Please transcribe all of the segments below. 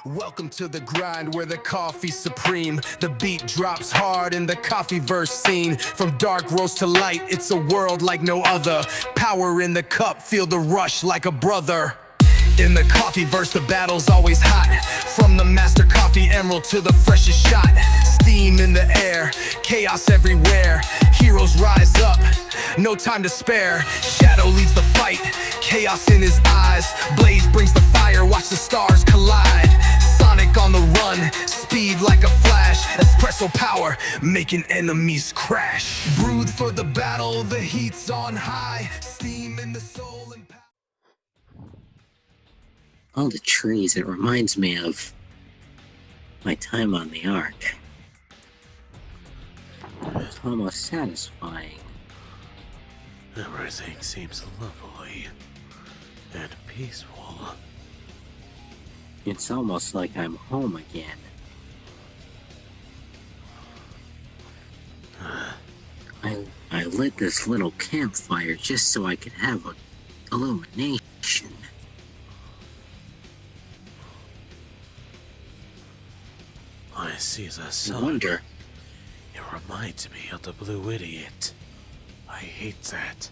Welcome to the grind where the coffee's supreme. The beat drops hard in the coffee verse scene. From dark roast to light, it's a world like no other. Power in the cup, feel the rush like a brother. In the coffee verse, the battle's always hot. From the master coffee emerald to the freshest shot. Steam in the air, chaos everywhere. Heroes rise up, no time to spare. Shadow leads the fight, chaos in his eyes. Blaze brings the fire, watch the stars collide. Sonic on the run, speed like a flash. Espresso power, making enemies crash. Brewed for the battle, the heat's on high. Steam in the soul and power. All the trees, it reminds me of my time on the Ark. It's almost satisfying. Everything seems lovely and peaceful. It's almost like I'm home again. I lit this little campfire just so I could have an illumination. I see the I sun. wonder, It reminds me of the Blue Idiot. I hate that.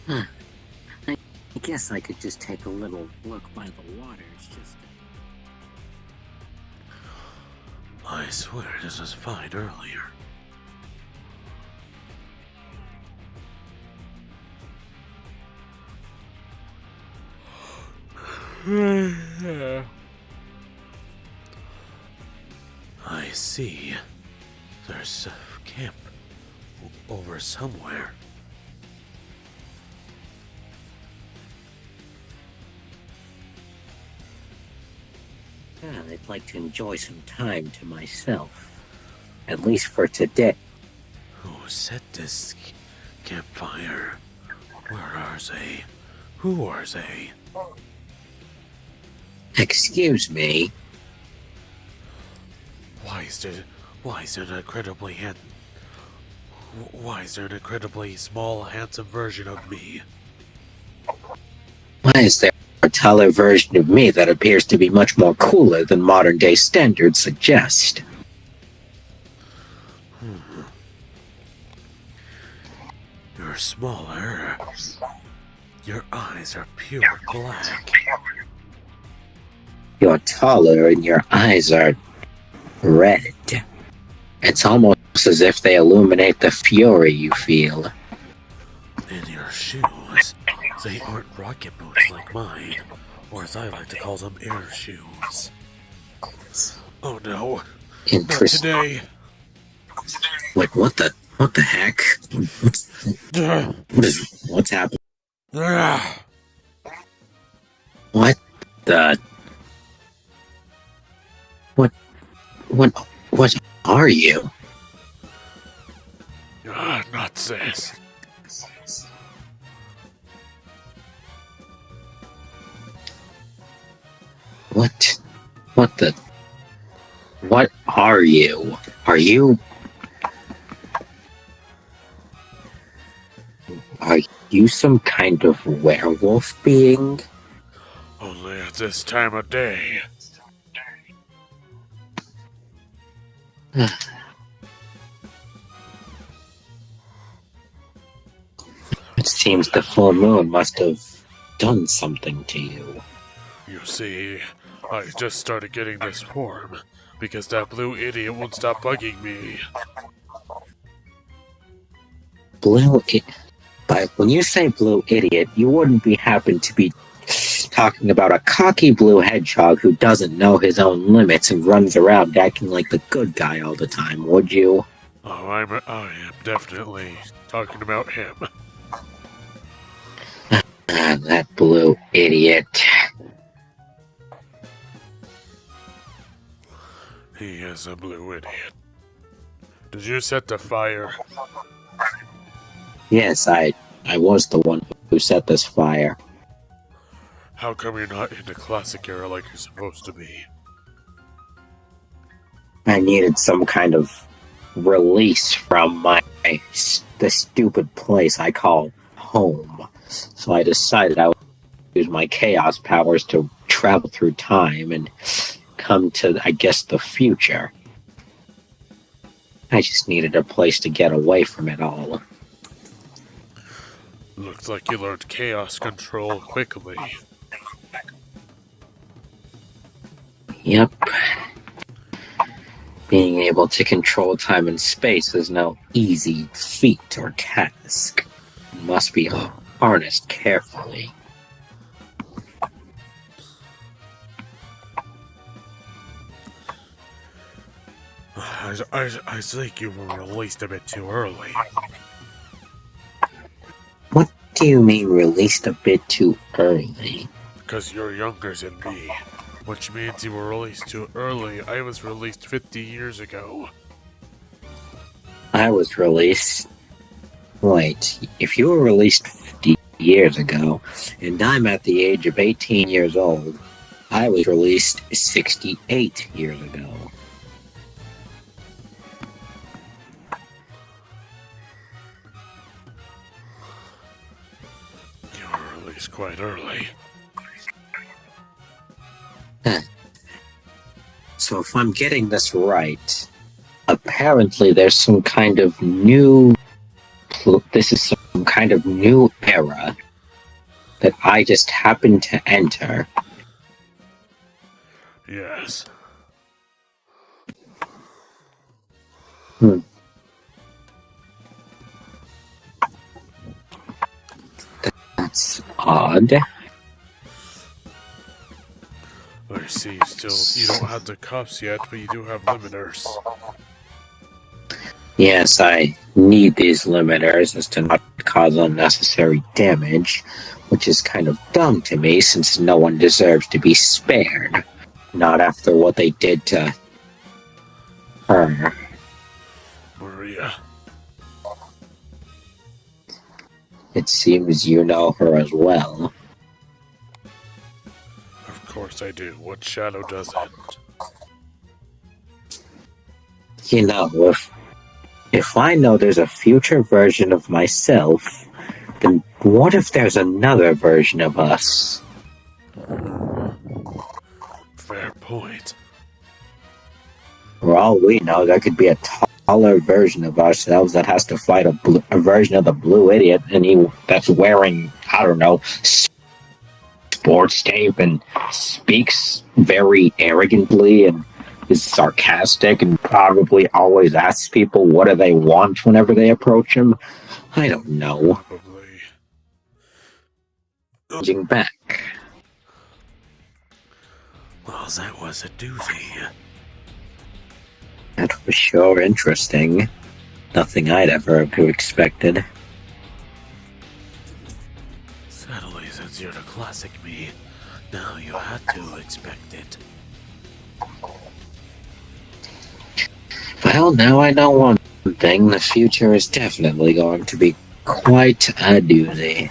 I guess I could just take a little look by the waters, just... I swear this was fine earlier. I see. There's a camp over somewhere. I'd like to enjoy some time to myself. At least for today. Who set this campfire? Where are they? Who are they? Excuse me. Why is there an incredibly small, handsome version of me? Why is there a taller version of me that appears to be much more cooler than modern-day standards suggest? You're smaller. Your eyes are pure black. You're taller and your eyes are red. It's almost as if they illuminate the fury you feel. And your shoes, they aren't rocket boots like mine, or as I like to call them, air shoes. Oh no, not Interesting. today. Like, what the heck? What's happening? What the... What are you? Not this. What are you? Are you some kind of werewolf being? Only at this time of day. It seems the full moon must have done something to you. You see, I just started getting this form because that blue idiot won't stop bugging me. But when you say blue idiot, you wouldn't happen to be talking about a cocky blue hedgehog who doesn't know his own limits and runs around acting like the good guy all the time, would you? Oh, I am definitely talking about him. That blue idiot. He is a blue idiot. Did you set the fire? Yes, I was the one who set this fire. How come you're not in the classic era like you're supposed to be? I needed some kind of release from the stupid place I call home. So I decided I use my chaos powers to travel through time and come to, I guess, the future. I just needed a place to get away from it all. Looks like you learned chaos control quickly. Yep. Being able to control time and space is no easy feat or task. It must be harnessed carefully. I think you were released a bit too early. What do you mean released a bit too early? Because you're younger than me. Which means you were released too early. I was released 50 years ago. I was released... Wait, if you were released 50 years ago, and I'm at the age of 18 years old, I was released 68 years ago. You were released quite early. So if I'm getting this right, apparently there's some kind of new... This is some kind of new era that I just happened to enter. Yes. That's odd. I see you don't have the cups yet, but you do have limiters. Yes, I need these limiters as to not cause unnecessary damage, which is kind of dumb to me since no one deserves to be spared. Not after what they did to her. Maria. It seems you know her as well. Of course I do. What shadow doesn't? You know, if I know there's a future version of myself, then what if there's another version of us? Fair point. For all we know, there could be a taller version of ourselves that has to fight a version of the blue idiot, and that's wearing, I don't know, sports tape and speaks very arrogantly and is sarcastic and probably always asks people what do they want whenever they approach him. I don't know. Probably. Changing back. Well, that was a doozy. That was sure interesting. Nothing I'd ever have expected. Sadly, since you're the classic me, now you had to expect it. Well, now I know one thing. The future is definitely going to be quite a doozy.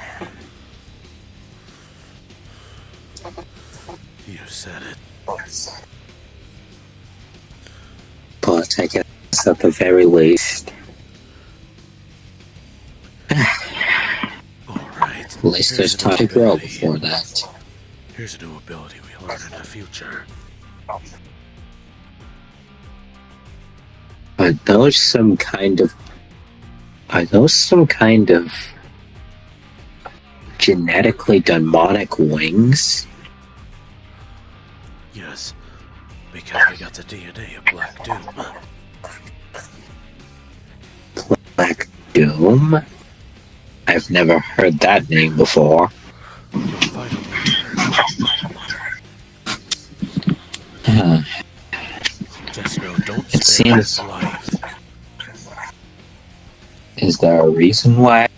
You said it. But I guess at the very least... Alright. At least there's time to grow before that. Here's a new ability we learn in the future. Are those some kind of genetically demonic wings? Yes, because we got the DNA of Black Doom. Black Doom? I've never heard that name before. You'll fight him later. Just know, don't spare his life. Is there a reason why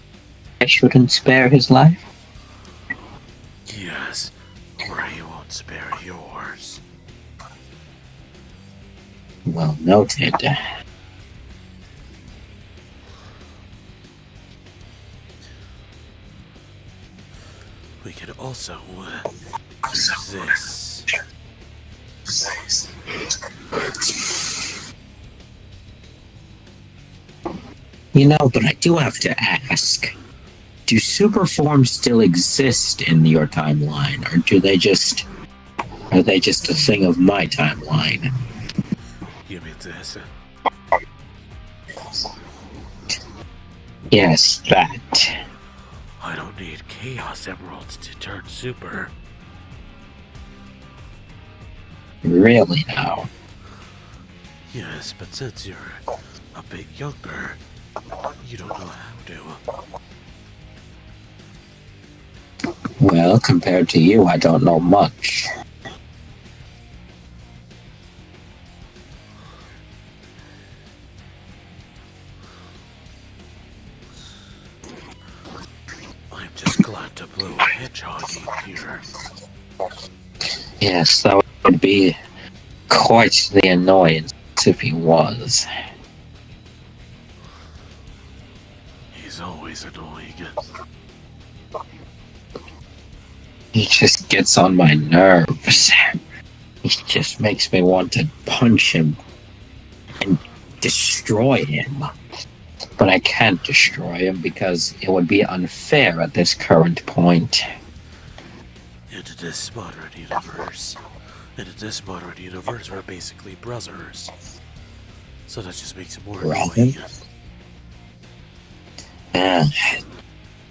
I shouldn't spare his life? Yes, or he won't spare yours. Well noted. We could also use this. You know, but I do have to ask. do super forms still exist in your timeline, or are they just a thing of my timeline? You mean this? Yes, that. I don't need Chaos Emeralds to turn super. Really now? Yes, but since you're a bit younger, you don't know how to. Well, compared to you, I don't know much. I'm just glad to Blue Hedgehog ain't here. Yes, that would be quite the annoyance if he was. He's always annoying. He just gets on my nerves. He just makes me want to punch him and destroy him. But I can't destroy him because it would be unfair at this current point. In this modern universe, we're basically brothers. So that just makes it more annoying.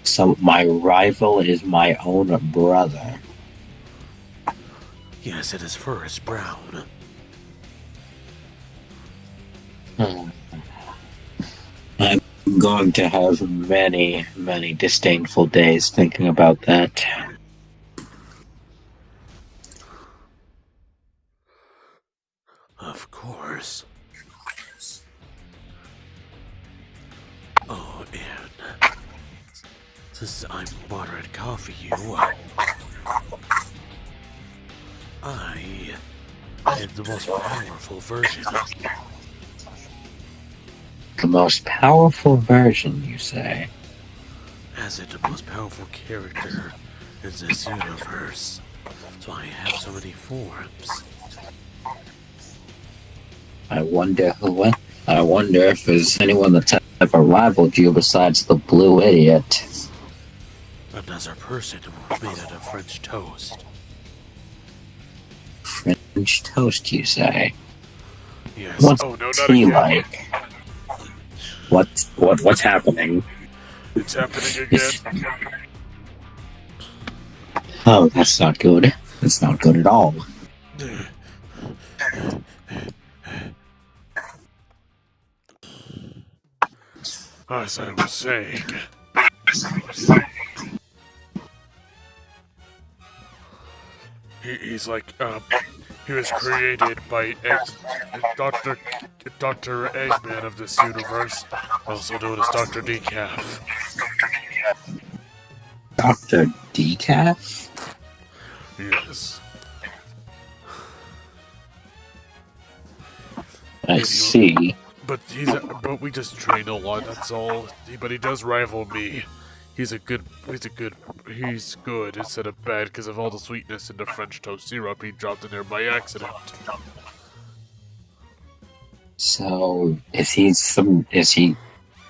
So my rival is my own brother. Yes, it is Forrest Brown. I'm going to have many, many disdainful days thinking about that. Of course. Oh, and since I'm moderate coffee, I am the most powerful version. The most powerful version, you say? As in the most powerful character in this universe. So I have so many forms. I wonder if there's anyone that's ever rivaled you besides the blue idiot. Another person made out of French toast. French toast, you say? Yes. What's oh no, not he again. like? What's happening? It's happening again. Oh, that's not good. That's not good at all. As I was saying, he's like, he was created by Dr. Eggman of this universe, also known as Dr. Decaf. Dr. Decaf? Yes. I see. But we just train a lot, that's all. But he does rival me. He's good instead of bad because of all the sweetness in the French toast syrup he dropped in there by accident. So, is he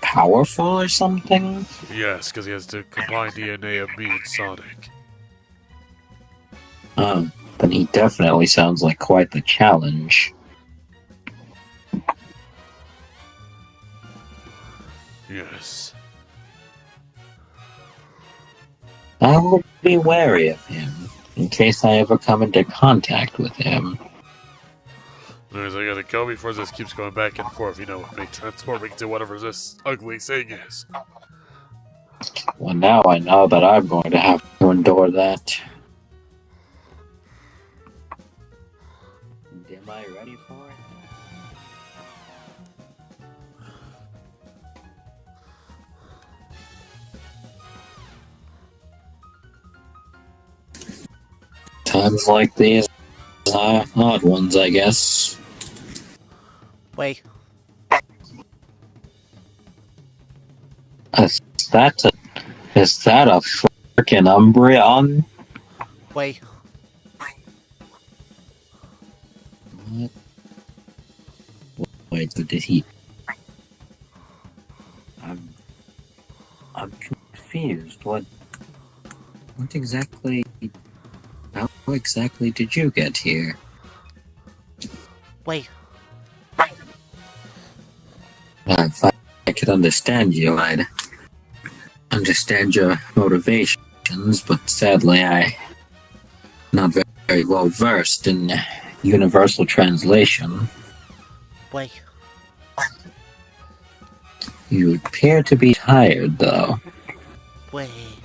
powerful or something? Yes, because he has the combined DNA of me and Sonic. But he definitely sounds like quite the challenge. Yes. I will be wary of him, in case I ever come into contact with him. Anyways, I gotta go before this keeps going back and forth, me transforming to whatever this ugly thing is. Well, now I know that I'm going to have to endure that. Am I ready for it? Times like these are odd ones, I guess. Wait, Is that a frickin' Umbreon? wait. What? Wait, but did he? I'm confused. What exactly... How exactly did you get here? Wait. If I could understand you, I'd understand your motivations, but sadly I'm not very well versed in universal translation. Wait. You appear to be tired, though. Wait.